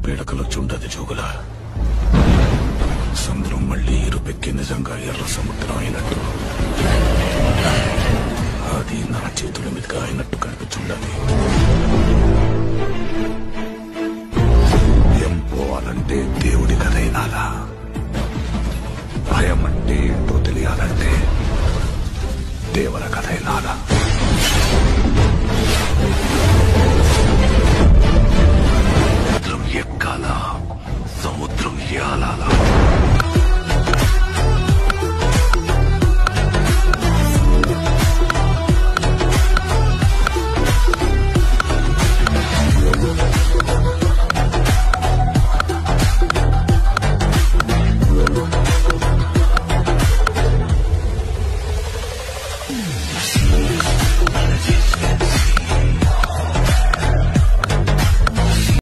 పీడకలొచ్చుండదు జోగుల. సముద్రం మళ్లీ ఇరుపెక్కి నిజంగా ఎర్ర సముద్రం అయినట్టు, అది నా చేతుల మీదుగా అయినట్టు కనిపించుండాలి.